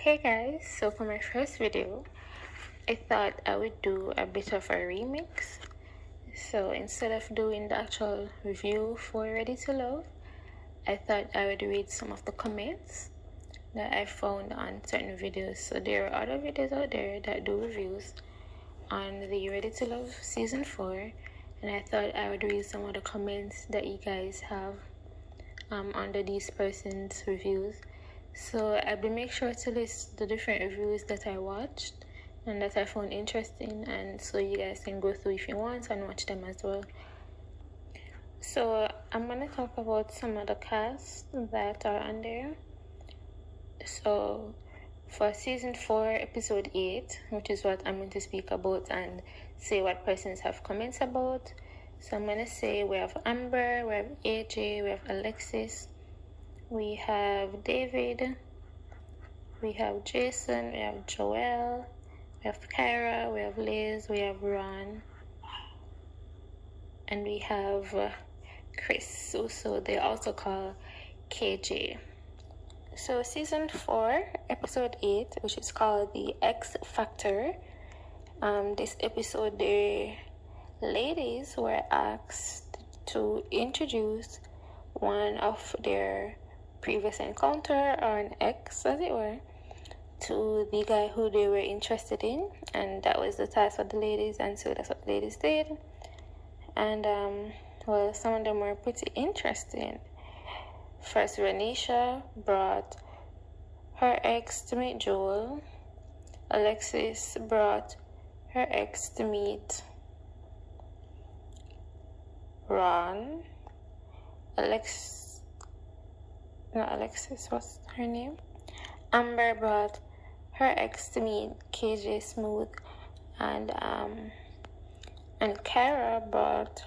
Hey guys, so for my first video, I thought I would do a bit of a remix. So instead of doing the actual review for Ready to Love, I thought I would read some of the comments that I found on certain videos. So there are other videos out there that do reviews on the Ready to Love season 4, and I thought I would read some of the comments that you guys have under these persons' reviews. So I'll make sure to list the different reviews that I watched and that I found interesting, and so you guys can go through if you want and watch them as well. So I'm gonna talk about some of the casts that are on there. So for season 4 episode 8, which is what I'm going to speak about and say what persons have comments about. So I'm gonna say we have Amber, we have AJ, we have Alexis, we have David, we have Jason, we have Joel, we have Kyra, we have Liz, we have Ron, and we have Chris, so they also call KJ. So season 4, episode 8, which is called the X Factor. This episode, the ladies were asked to introduce one of their previous encounter, or an ex as it were, to the guy who they were interested in, and that was the task for the ladies, and so that's what the ladies did. And well, some of them were pretty interesting. First, Renisha brought her ex to meet Joel. Alexis brought her ex to meet Ron. Alexis, what's her name? Amber brought her ex to meet KJ Smooth, and Kara brought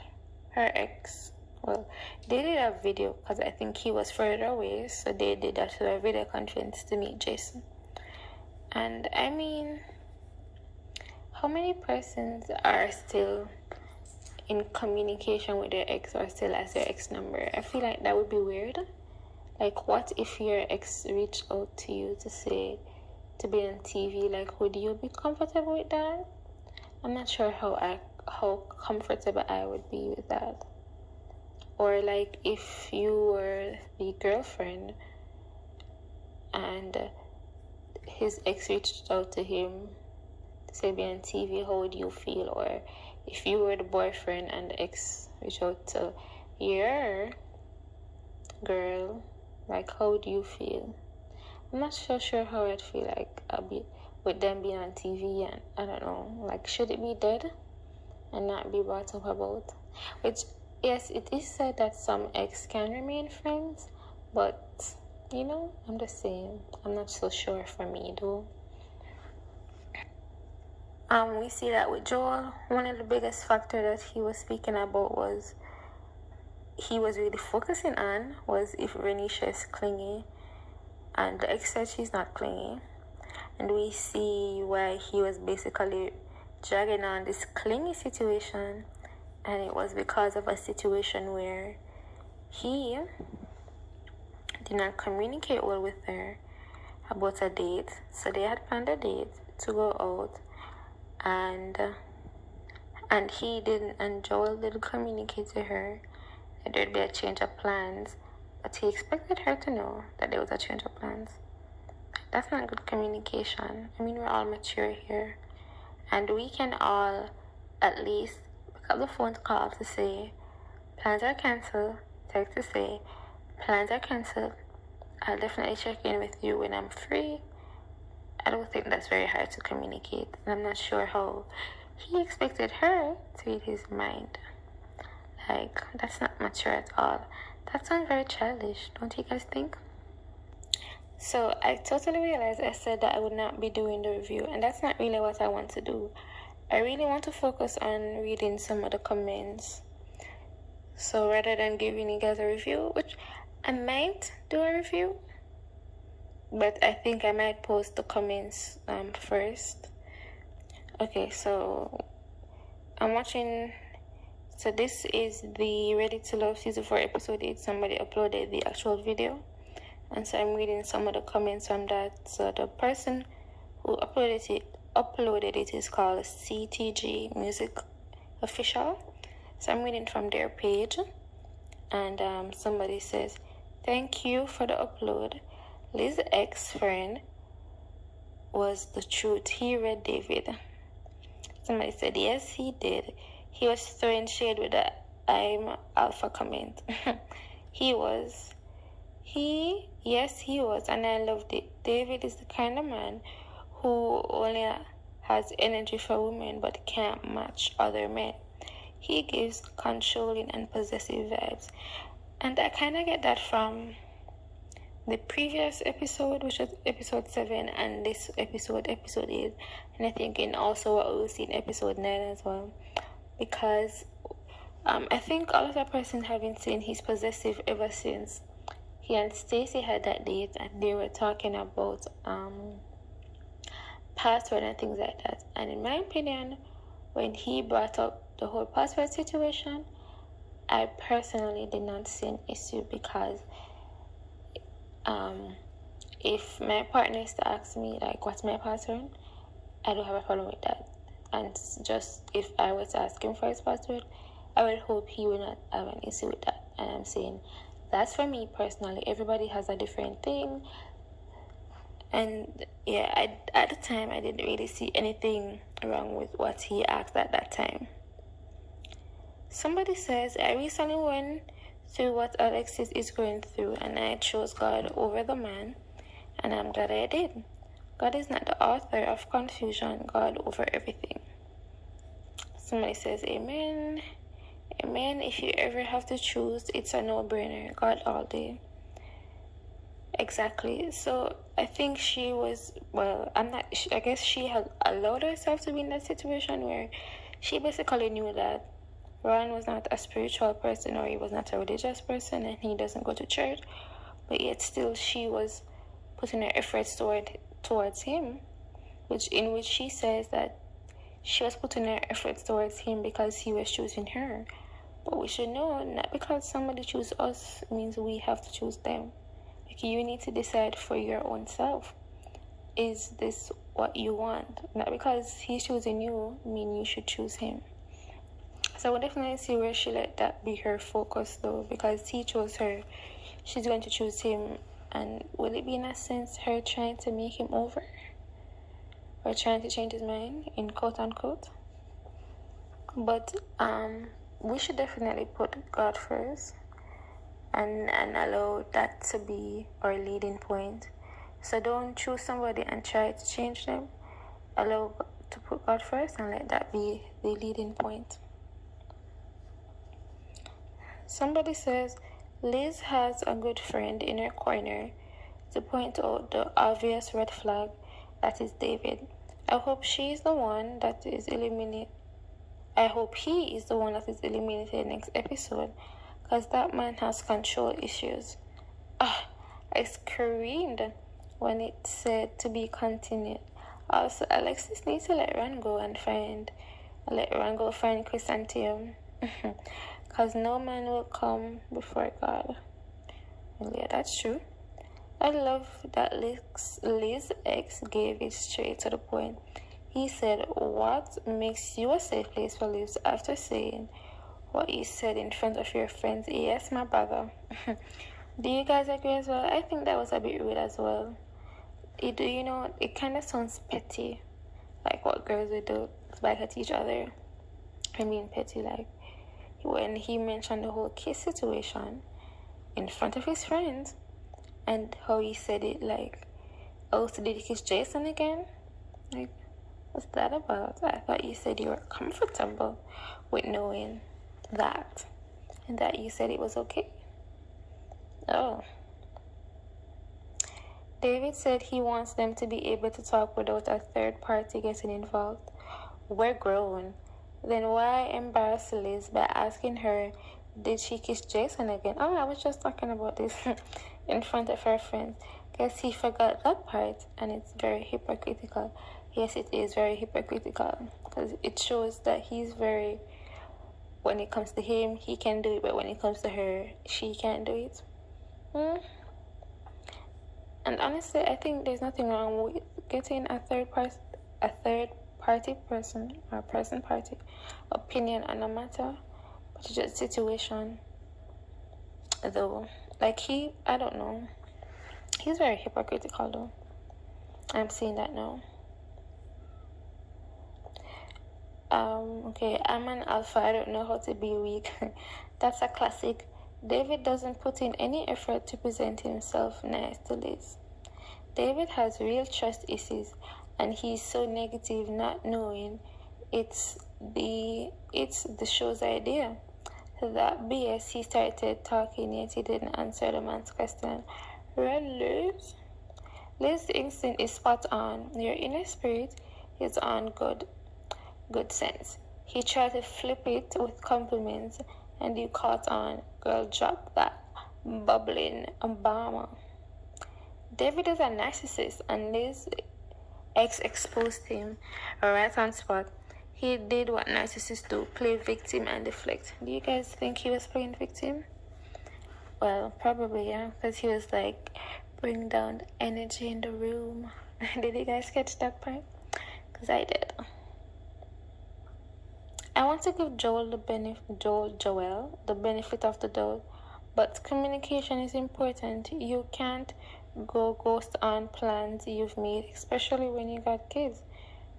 her ex. Well, they did a video because I think he was further away, so they did that through a video conference to meet Jason. And I mean, how many persons are still in communication with their ex or still as their ex number? I feel like that would be weird. Like, what if your ex reached out to you to say to be on TV? Like, would you be comfortable with that? I'm not sure how comfortable I would be with that. Or like, if you were the girlfriend and his ex reached out to him to say be on TV, how would you feel? Or if you were the boyfriend and the ex reached out to your girl, like, how would you feel? I'm not so sure how I'd feel like with them being on TV, and I don't know, like, should it be dead and not be brought up about? Which, yes, it is said that some ex can remain friends, but, you know, I'm just saying, I'm not so sure for me though. We see that with Joel, one of the biggest factors that he was speaking about was he was really focusing on was if Renisha is clingy, and the ex said she's not clingy. And we see why he was basically dragging on this clingy situation, and it was because of a situation where he did not communicate well with her about a date. So they had planned a date to go out, and he didn't, and Joel didn't communicate to her that there'd be a change of plans, but he expected her to know that there was a change of plans. That's not good communication. I mean, we're all mature here, and we can all at least pick up the phone to call to say plans are cancelled, text to say plans are cancelled, I'll definitely check in with you when I'm free. I don't think that's very hard to communicate, and I'm not sure how he expected her to read his mind. Like, that's not mature at all. That sounds very childish, don't you guys think? So I totally realized I said that I would not be doing the review, and that's not really what I want to do. I really want to focus on reading some of the comments. So rather than giving you guys a review, which I might do a review, but I think I might post the comments first. Okay, so I'm watching. So this is the Ready to Love season 4 episode 8. Somebody uploaded the actual video, And so I'm reading some of the comments from that. So the person who uploaded it is called CTG Music Official. So I'm reading from their page, and somebody says, "Thank you for the upload. Liz's ex-friend was the truth. He read David." Somebody said, "Yes, he did. He was throwing shade with the I'm alpha comment." He was. Yes, he was, and I loved it. David is the kind of man who only has energy for women but can't match other men. He gives controlling and possessive vibes. And I kind of get that from the previous episode, which was episode 7, and this episode 8. And I think in also what we'll see in episode 9 as well. Because I think all of the persons have been saying he's possessive ever since he and Stacy had that date, and they were talking about password and things like that. And in my opinion, when he brought up the whole password situation, I personally did not see an issue, because if my partner is to ask me like what's my password, I don't have a problem with that. And just if I was to ask him for his password, I would hope he would not have an issue with that. And I'm saying that's for me personally. Everybody has a different thing. And yeah, at the time I didn't really see anything wrong with what he asked at that time. Somebody says, "I recently went through what Alexis is going through, and I chose God over the man, and I'm glad I did. God is not the author of confusion, God over everything." Somebody says, "Amen. Amen. If you ever have to choose, it's a no-brainer. God all day." Exactly. So I think she was, well, I guess she had allowed herself to be in that situation where she basically knew that Ron was not a spiritual person, or he was not a religious person, and he doesn't go to church, but yet still she was putting her efforts towards him, in which she says that she was putting her efforts towards him because he was choosing her. But we should know, not because somebody chooses us means we have to choose them. Like, you need to decide for your own self. Is this what you want? Not because he's choosing you mean you should choose him. So I would definitely see where she let that be her focus, though, because he chose her. She's going to choose him. And will it be, in a sense, her trying to make him over? Or trying to change his mind, in quote unquote? But we should definitely put God first, and allow that to be our leading point. So don't choose somebody and try to change them. Allow to put God first and let that be the leading point. Somebody says, "Liz has a good friend in her corner to point out the obvious red flag that is David. I hope she is the one that is eliminated. I hope he is the one that is eliminated next episode, because that man has control issues." I screamed when it said to be continued. Also, Alexis needs to let Ron go find Chrysanthemum. Because no man will come before God. And yeah, that's true. I love that Liz's ex gave it straight to the point. He said, "What makes you a safe place for Liz?" after saying what you said in front of your friends. Yes, my brother. Do you guys agree as well? I think that was a bit rude as well. It kind of sounds petty, like what girls would do back at each other. I mean, petty, like when he mentioned the whole kiss situation in front of his friends, and how he said it like, "Oh, so did you kiss Jason again?" Like, what's that about? I thought you said you were comfortable with knowing that, and that you said it was okay. Oh. David said he wants them to be able to talk without a third party getting involved. We're grown. Then why embarrass Liz by asking her, did she kiss Jason again? Oh, I was just talking about this in front of her friends. Guess he forgot that part, and it's very hypocritical. Yes, it is very hypocritical, because it shows that when it comes to him, he can do it, but when it comes to her, she can't do it. And honestly, I think there's nothing wrong with getting a third party person or person party opinion on a matter, but it's just situation. Though, like I don't know, he's very hypocritical though. I'm seeing that now. Okay, I'm an alpha. I don't know how to be weak. That's a classic. David doesn't put in any effort to present himself nice to Liz. David has real trust issues, and he's so negative, not knowing it's the show's idea. That BS, he started talking, yet he didn't answer the man's question. Run, Liz. Liz's instinct is spot on. Your inner spirit is on good sense. He tried to flip it with compliments, and you caught on. Girl, drop that bubbling Obama. David is a narcissist, and Liz exposed him right on spot. He did what narcissists do, play victim and deflect. Do you guys think he was playing victim? Well, probably, yeah, because he was like, bring down the energy in the room. Did you guys catch that part? Because I did. I want to give Joel the benefit of the doubt, but communication is important. You can't go ghost on plans you've made, especially when you got kids.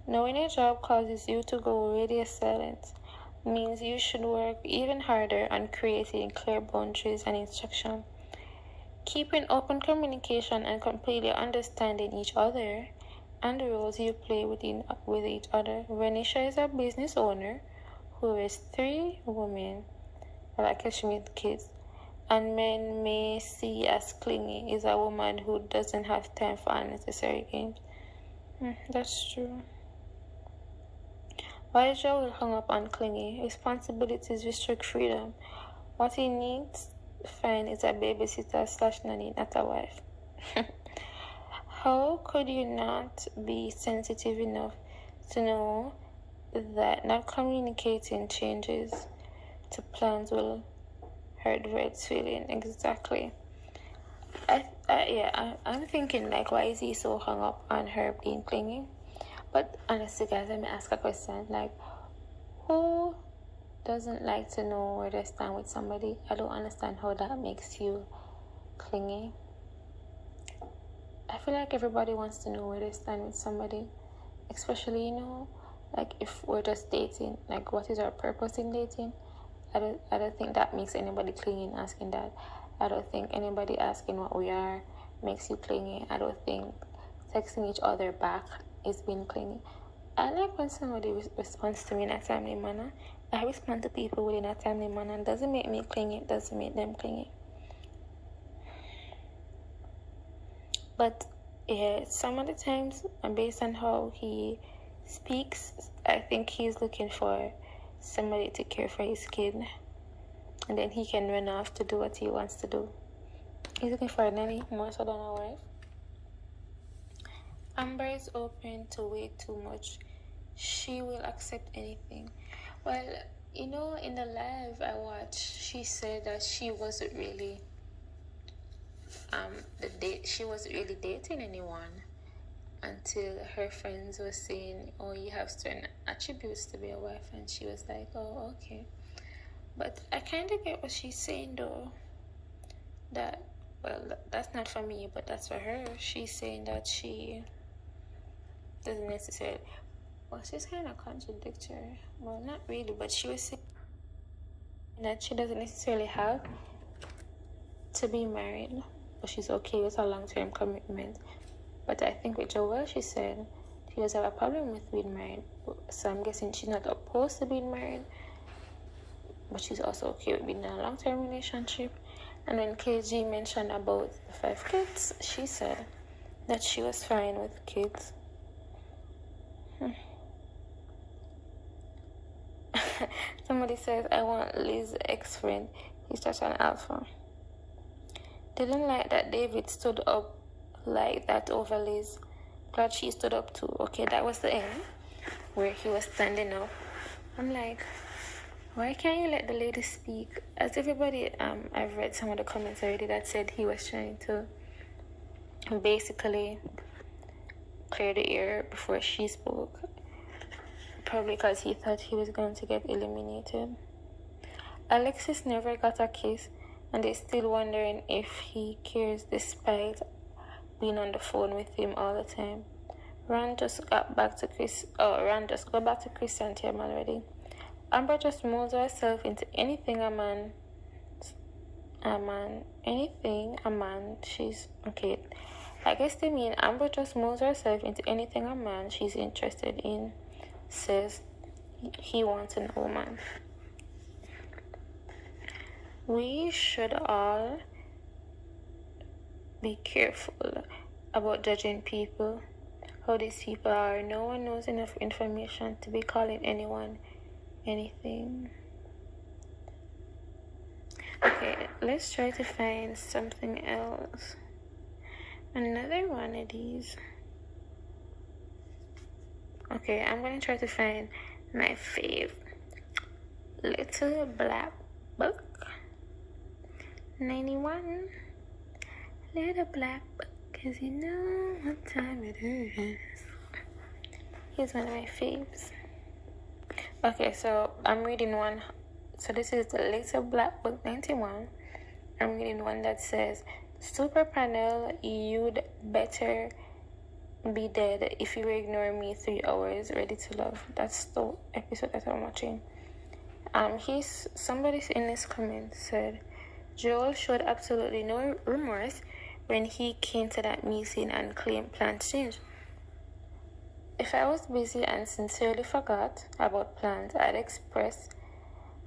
Knowing a job causes you to go radio silent means you should work even harder on creating clear boundaries and instruction. Keeping open communication and completely understanding each other and the roles you play with each other. Renisha is a business owner who raised 3 women, like she with kids, and men may see as clingy is a woman who doesn't have time for unnecessary games. That's true. Why is Joel hung up on clingy? Responsibilities restrict freedom. What he needs find is a babysitter / nanny, not a wife. How could you not be sensitive enough to know that not communicating changes to plans will hurt Red's feeling? Exactly. I'm thinking like, why is he so hung up on her being clingy? But honestly, guys, let me ask a question. Like, who doesn't like to know where they stand with somebody? I don't understand how that makes you clingy. I feel like everybody wants to know where they stand with somebody, especially, like if we're just dating, like what is our purpose in dating? I don't think that makes anybody clingy in asking that. I don't think anybody asking what we are makes you clingy. I don't think texting each other back is being clingy. I like when somebody responds to me in a timely manner. I respond to people within a timely manner. It doesn't make me clingy, it doesn't make them clingy. But yeah, some of the times, and based on how he speaks, I think he's looking for somebody to care for his kid, and then he can run off to do what he wants to do. He's looking for a nanny more so than a wife. Amber is open to way too much. She will accept anything. Well, in the live I watched, she said that she wasn't really she wasn't really dating anyone until her friends were saying, oh, you have certain attributes to be a wife, and she was like, oh, okay. But I kind of get what she's saying though, that, well, that's not for me, but that's for her. She's saying that she doesn't necessarily, well, she's kind of contradictory. Well, not really, but she was saying that she doesn't necessarily have to be married, but she's okay with a long-term commitment. But I think with Joelle, she said she doesn't have a problem with being married. So I'm guessing she's not opposed to being married, but she's also okay with being in a long-term relationship. And when KG mentioned about the 5 kids, she said that she was fine with kids. Somebody says, I want Liz's ex-friend. He's just an alpha. Didn't like that David stood up like that over Liz. Glad she stood up too. Okay, that was the end where he was standing up. I'm like, why can't you let the lady speak? As everybody, I've read some of the comments already that said he was trying to basically cleared the air before she spoke, probably because he thought he was going to get eliminated. Alexis never got a kiss, and they're still wondering if he cares despite being on the phone with him all the time. Ran just got back to Chris. Oh, Ran just got back to Chrysanthemum already. Amber just molds herself into anything a man. She's okay. I guess they mean Amber just molds herself into anything a man she's interested in says he wants in a woman. We should all be careful about judging people, how these people are. No one knows enough information to be calling anyone anything. Okay, let's try to find something else. Another one of these. Okay, I'm gonna try to find my fave. Little Black Book 91. Little Black Book, 'cause you know what time it is. Here's one of my faves. Okay, so I'm reading one. So this is the Little Black Book 91. I'm reading one that says, Super Panel, you'd better be dead if you ignore me 3 hours, ready to love. That's the episode that I'm watching. Somebody in this comment said, Joel showed absolutely no remorse when he came to that meeting and claimed plans changed. If I was busy and sincerely forgot about plans, I'd express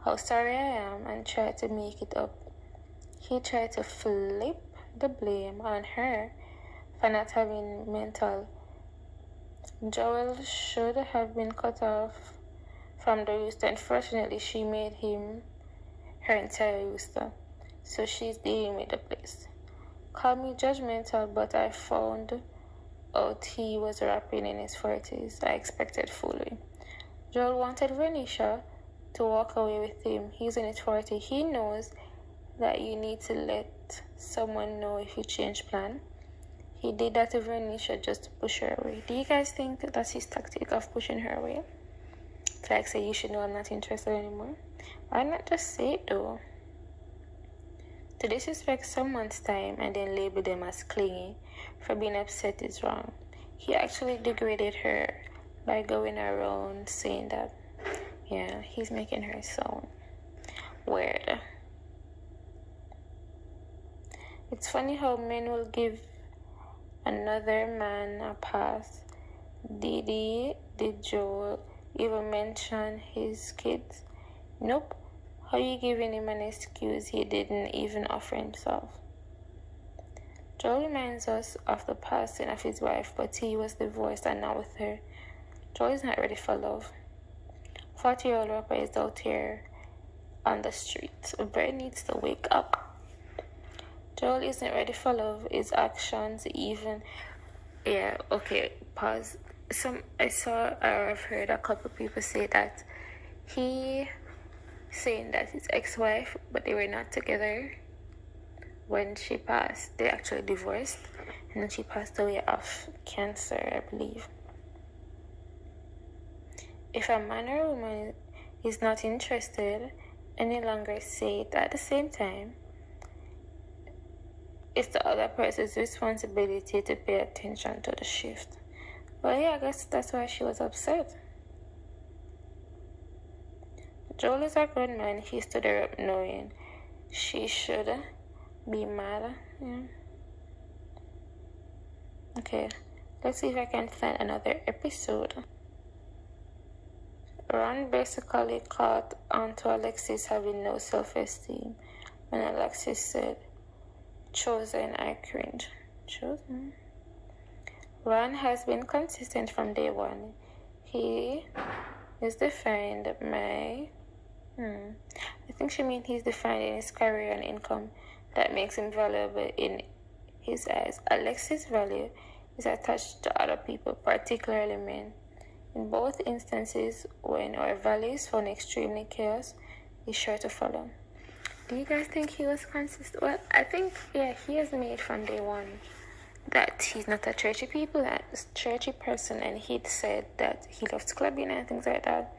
how sorry I am and try to make it up. He tried to flip the blame on her for not having mental. Joel should have been cut off from the rooster. Unfortunately, she made him her entire rooster, so she's dealing with the place. Call me judgmental, but I found out he was rapping in his 40s. I expected fully. Joel wanted Renisha to walk away with him. He's in his 40s. He knows that you need to let someone know if you change plan. He did that to Renisha just to push her away. Do you guys think that that's his tactic of pushing her away? It's like, say, you should know I'm not interested anymore. Why not just say it though? To disrespect someone's time and then label them as clingy for being upset is wrong. He actually degraded her by going around saying that. Yeah, he's making her sound weird. It's funny how men will give another man a pass. Did Joel even mention his kids? Nope. How you giving him an excuse he didn't even offer himself? Joel reminds us of the passing of his wife, but he was divorced and not with her. Joel is not ready for love. 40-year-old rapper is out here on the streets. Brett needs to wake up. Joel isn't ready for love. His actions even... Yeah, okay, pause. I've heard a couple people say that he... saying that his ex-wife, but they were not together when she passed. They actually divorced, and then she passed away of cancer, I believe. If a man or a woman is not interested any longer, say it. At the same time, it's the other person's responsibility to pay attention to the shift. Well, yeah, I guess that's why she was upset. Joel is a grown man. He stood her up knowing she should be mad. Yeah. Okay, let's see if I can find another episode. Ron basically caught onto Alexis having no self-esteem when Alexis said, Chosen, I cringe. Chosen? Ron has been consistent from day one. He is defined my... I think she means he's defined in his career and income that makes him valuable in his eyes. Alexis' value is attached to other people, particularly men. In both instances, when our value is found extremely chaos, he's sure to follow. Do you guys think he was consistent? Well, I think, yeah, he has made from day one that he's not a churchy person, and he'd said that he loves clubbing and things like that.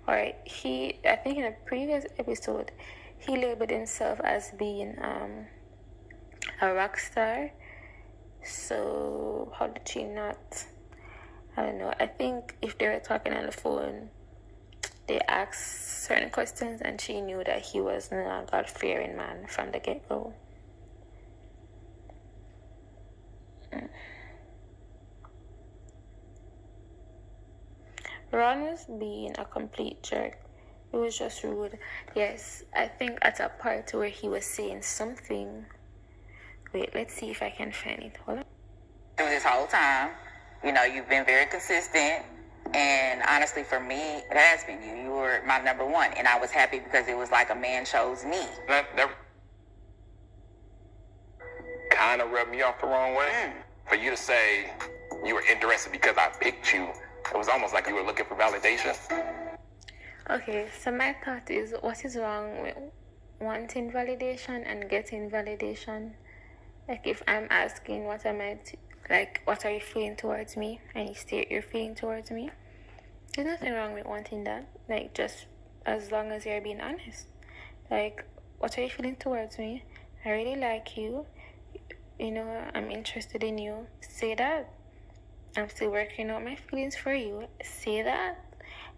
Or I think in a previous episode, he labeled himself as being a rock star. So how did she not? I don't know. I think if they were talking on the phone, they asked certain questions, and she knew that he was not a God-fearing man from the get-go. Ron was being a complete jerk. It was just rude. Yes, I think at a part where he was saying something. Wait, let's see if I can find it. Hold on. Through this whole time, you've been very consistent. And honestly, for me, it has been you. You were my number one. And I was happy because it was like a man chose me. That kind of rubbed me off the wrong way. For you to say you were interested because I picked you, it was almost like you were looking for validation. Okay, so my thought is, what is wrong with wanting validation and getting validation? Like, if I'm asking what are you feeling towards me, and you state your feeling towards me, there's nothing wrong with wanting that. Like, just as long as you're being honest. Like, what are you feeling towards me? I really like you. I'm interested in you. Say that. I'm still working out my feelings for you. Say that.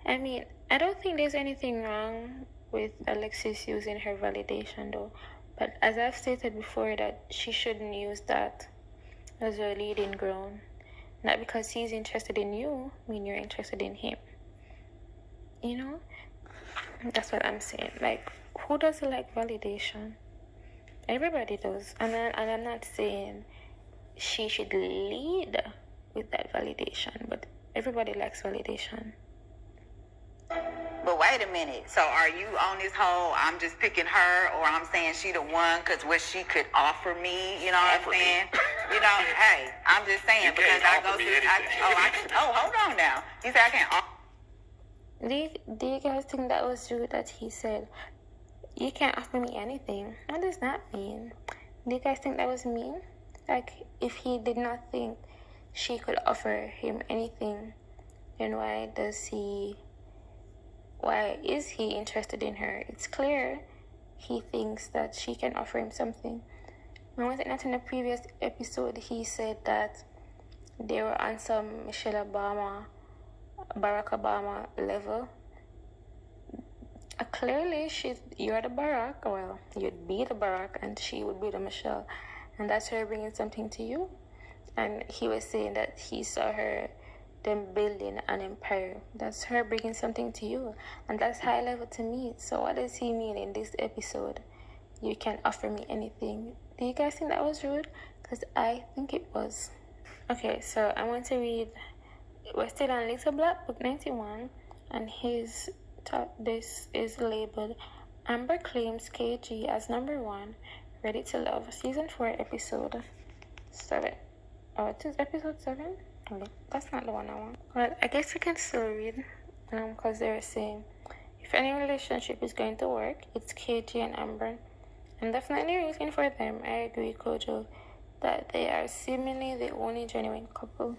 I mean, I don't think there's anything wrong with Alexis using her validation, though. But as I've stated before, that she shouldn't use that as her leading ground. Not because he's interested in you, mean you're interested in him. That's what I'm saying. Like, who doesn't like validation? Everybody does. And I'm not saying she should lead with that validation, but everybody likes validation. But wait a minute. So are you on this whole, I'm just picking her, or I'm saying she the one because what she could offer me, you know what I'm saying? Hey, I'm just saying you because I go through, hold on now. You say I can't offer. Do you guys think that was rude that he said, you can't offer me anything? What does that mean? Do you guys think that was mean? Like, if he did not think she could offer him anything, then why is he interested in her? It's clear he thinks that she can offer him something. And was it not in the previous episode he said that they were on some Michelle Obama, Barack Obama level? Clearly, you're the Barack. Well, you'd be the Barack, and she would be the Michelle, and that's her bringing something to you. And he was saying that he saw them building an empire. That's her bringing something to you, and that's high level to me. So what does he mean in this episode? You can't offer me anything. Do you guys think that was rude? Because I think it was. Okay, so I want to read. We're still on Little Black Book 91, and this is labeled Amber claims KG as number 1, Ready to Love, season 4, episode 7. Oh, it is episode 7? Okay, that's not the one I want. Well, I guess we can still read, because they were saying, if any relationship is going to work, it's KG and Amber. I'm definitely rooting for them. I agree, Kojo, that they are seemingly the only genuine couple.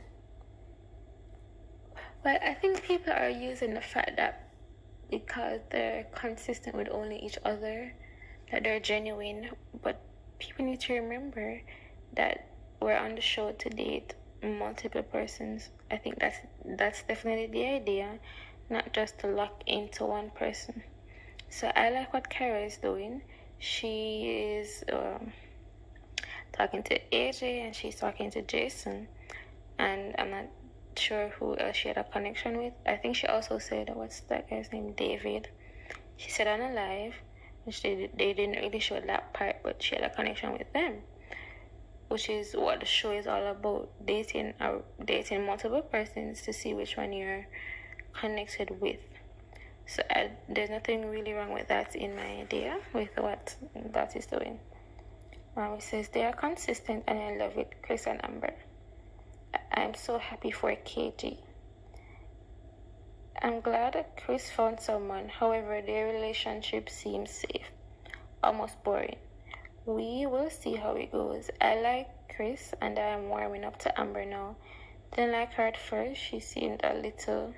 Well, I think people are using the fact that because they're consistent with only each other, that they're genuine. But people need to remember that we're on the show to date multiple persons. I think that's definitely the idea, not just to lock into one person. So I like what Kara is doing. She is talking to AJ, and she's talking to Jason, and I'm not sure who else she had a connection with. I think she also said, what's that guy's name, David. She said on a live, which they didn't really show that part, but she had a connection with them, which is what the show is all about, dating multiple persons to see which one you're connected with. So there's nothing really wrong with that in my idea, with what that is doing. It says they are consistent, and I love it, Chris and Amber. I'm so happy for KG. I'm glad Chris found someone. However, their relationship seems safe, almost boring. We will see how it goes. I like Chris, and I am warming up to Amber now. Didn't like her at first. She seemed a little...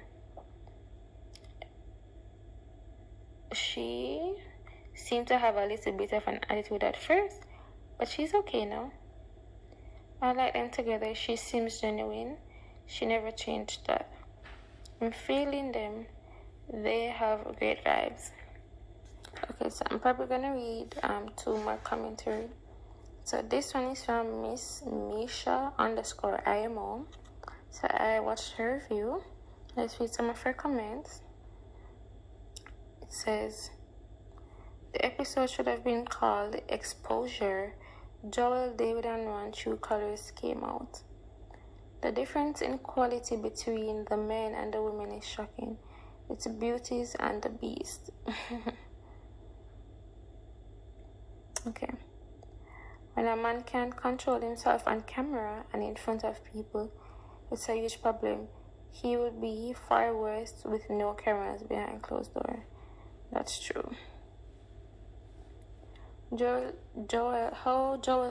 She seemed to have a little bit of an attitude at first, but she's okay now. I like them together. She seems genuine. She never changed that. I'm feeling them. They have great vibes. Okay, so I'm probably gonna read 2 more commentary. So this one is from Miss Misha _IMO. So I watched her review. Let's read some of her comments. It says, the episode should have been called Exposure. Joel, David, and Ron true colors came out. The difference in quality between the men and the women is shocking. It's beauties and the beast. Okay. When a man can't control himself on camera and in front of people, it's a huge problem. He would be far worse with no cameras behind closed doors. That's true. Joel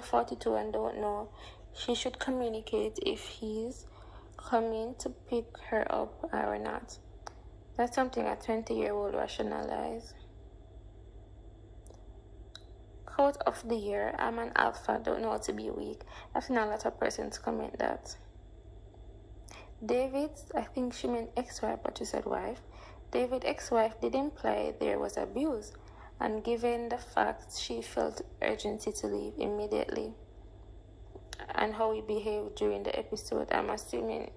42 and don't know. She should communicate if he's coming to pick her up or not. That's something a 20-year-old rationalize. Quote of the year, I'm an alpha, don't know how to be weak. I've seen a lot of persons comment that. David's, I think she meant ex-wife, but she said wife. David's ex-wife did imply there was abuse, and given the fact she felt urgency to leave immediately, and how he behaved during the episode, I'm assuming it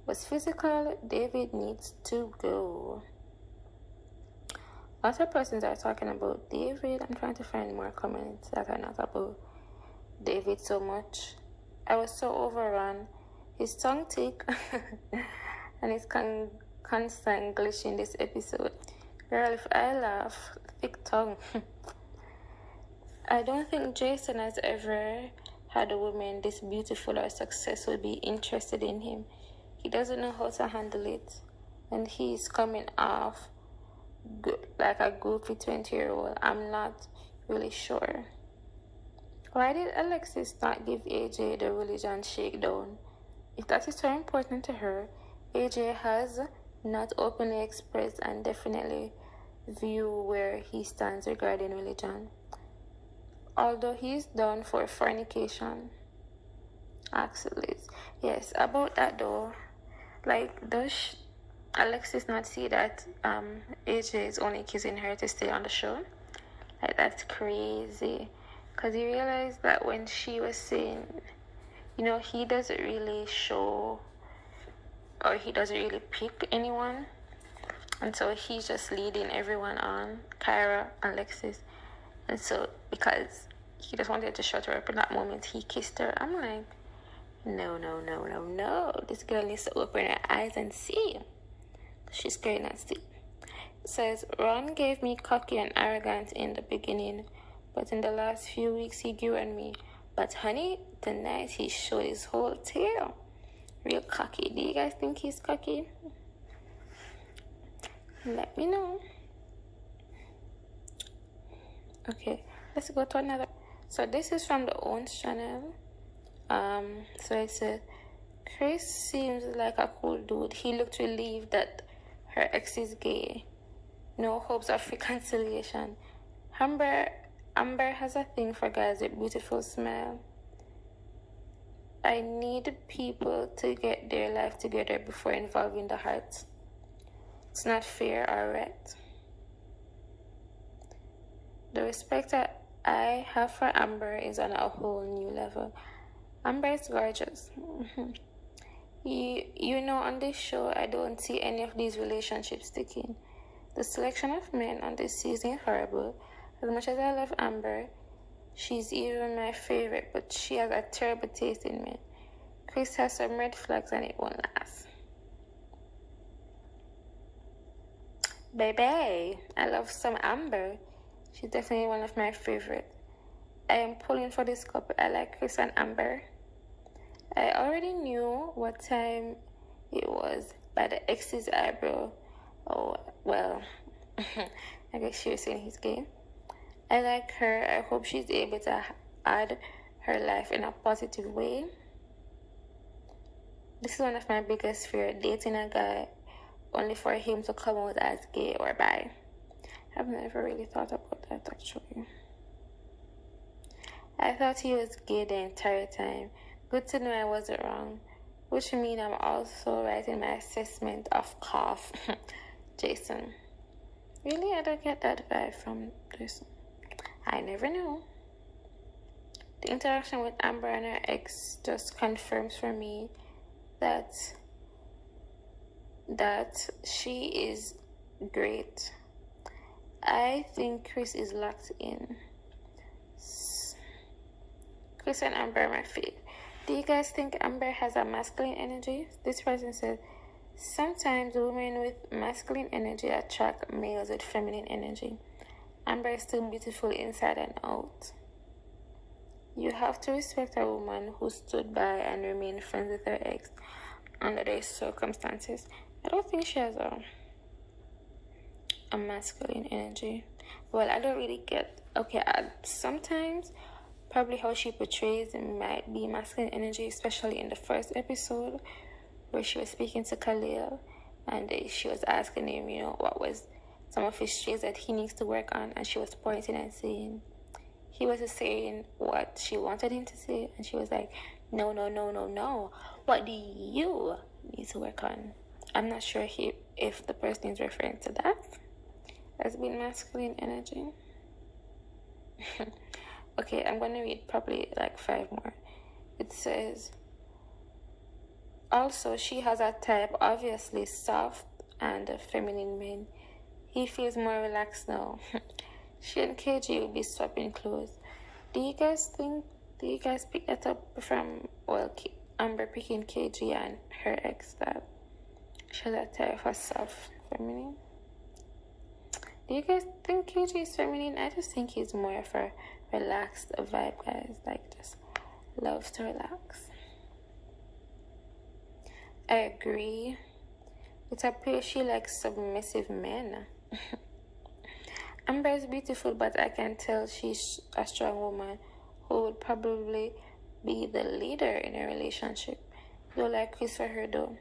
was physical. David needs to go. Lots of persons are talking about David. I'm trying to find more comments that are not about David so much. I was so overrun. His tongue tick and his constant glitch in this episode. Girl, if I laugh, thick tongue. I don't think Jason has ever had a woman this beautiful or successful be interested in him. He doesn't know how to handle it, and he's coming off like a goofy 20-year-old. I'm not really sure. Why did Alexis not give AJ the religion shakedown? If that is so important to her, AJ has not openly expressed and definitely view where he stands regarding religion. Although he's done for fornication. Absolutely. Yes, about that though, like, does Alexis not see that AJ is only kissing her to stay on the show? Like, that's crazy. Because you realize that when she was saying, you know, he doesn't really show, or he doesn't really pick anyone. And so he's just leading everyone on, Kyra, Alexis. And so, because he just wanted to shut her up in that moment, he kissed her. I'm like, no. This girl needs to open her eyes and see. She's scared not to see. It says, Ron gave me cocky and arrogant in the beginning, but in the last few weeks he grew on me. But honey, tonight he showed his whole tail. Real cocky. Do you guys think he's cocky? Let me know. Okay, let's go to another. So this is from the Owens channel. So it says, Chris seems like a cool dude. He looked relieved that her ex is gay. No hopes of reconciliation. Amber has a thing for guys with beautiful smile. I need people to get their life together before involving the heart. It's not fair or right. The respect that I have for Amber is on a whole new level. Amber is gorgeous. You know, on this show, I don't see any of these relationships sticking. The selection of men on this season is horrible. As much as I love Amber, she's even my favorite, but she has a terrible taste in men. Chris has some red flags and it won't last. Baby, I love some Amber. She's definitely one of my favorites. I am pulling for this couple. I like Chris and Amber. I already knew what time it was by the ex's eyebrow. Oh, well, I guess she was saying he's gay. I like her. I hope she's able to add her life in a positive way. This is one of my biggest fears, dating a guy only for him to come out as gay or bi. I've never really thought about that actually. I thought he was gay the entire time. Good to know I wasn't wrong. Which means I'm also writing my assessment of cough. Jason. Really? I don't get that vibe from Jason. I never know. The interaction with Amber and her ex just confirms for me that she is great. I think Chris is locked in. Chris and Amber are my fave. Do you guys think Amber has a masculine energy? This person said, sometimes women with masculine energy attract males with feminine energy. Amber is still beautiful inside and out. You have to respect a woman who stood by and remained friends with her ex under these circumstances. I don't think she has a masculine energy. Well, I don't really get. Okay, sometimes probably how she portrays it might be masculine energy, especially in the first episode where she was speaking to Khalil and she was asking him, what was some of his traits that he needs to work on, and she was pointing and saying, he was just saying what she wanted him to say, and she was like, no, what do you need to work on? I'm not sure if the person is referring to that as being masculine energy. Okay, I'm going to read probably like 5 more. It says, also, she has a type, obviously soft and feminine men. He feels more relaxed now. She and KG will be swapping clothes. Do you guys pick that up from, Amber picking KG and her ex, that she has a type of soft feminine? Do you guys think KG is feminine? I just think he's more of a relaxed vibe, guys. Like, just loves to relax. I agree. It appears she likes submissive men. Amber is beautiful, but I can tell she's a strong woman who would probably be the leader in a relationship. Don't like Chris for her though.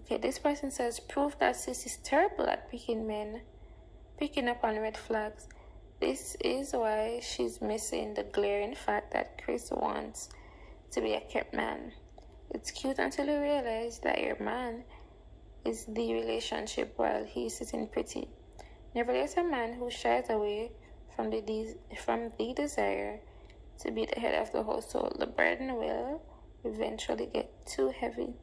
Okay, this person says, proof that sis is terrible at picking up on red flags. This is why she's missing the glaring fact that Chris wants to be a kept man. It's cute until you realize that your man is the relationship while he's sitting pretty. Never let a man who shies away from the desire to be the head of the household. The burden will eventually get too heavy.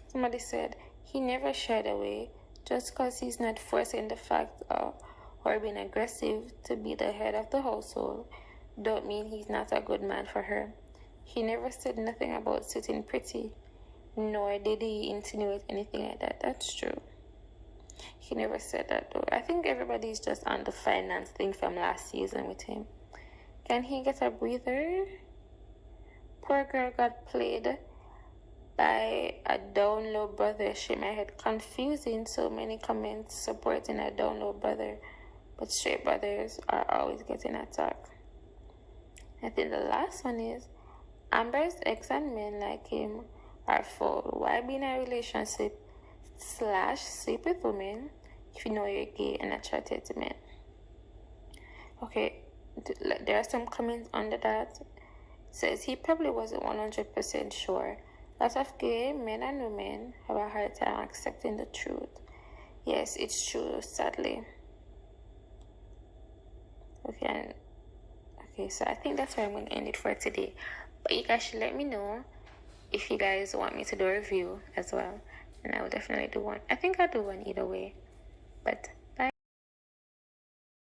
Somebody said, he never shied away. Just because he's not forcing the fact or being aggressive to be the head of the household, don't mean he's not a good man for her. He never said nothing about sitting pretty, nor did he insinuate anything like that. That's true. He never said that though. I think everybody's just on the finance thing from last season with him. Can he get a breather? Poor girl got played by a down low brother. Shake my head. Confusing. So many comments supporting a down low brother, but straight brothers are always getting attacked. I think the last one is, Amber's ex and men like him are full. Why be in a relationship / sleep with women if you know you're gay and attracted to men? Okay, there are some comments under that. It says he probably wasn't 100% sure. Lots of gay men and women have a hard time accepting the truth. Yes, it's true, sadly. Okay, so I think that's where I'm going to end it for today. But you guys should let me know if you guys want me to do a review as well. And I will definitely do one. I think I'll do one either way. But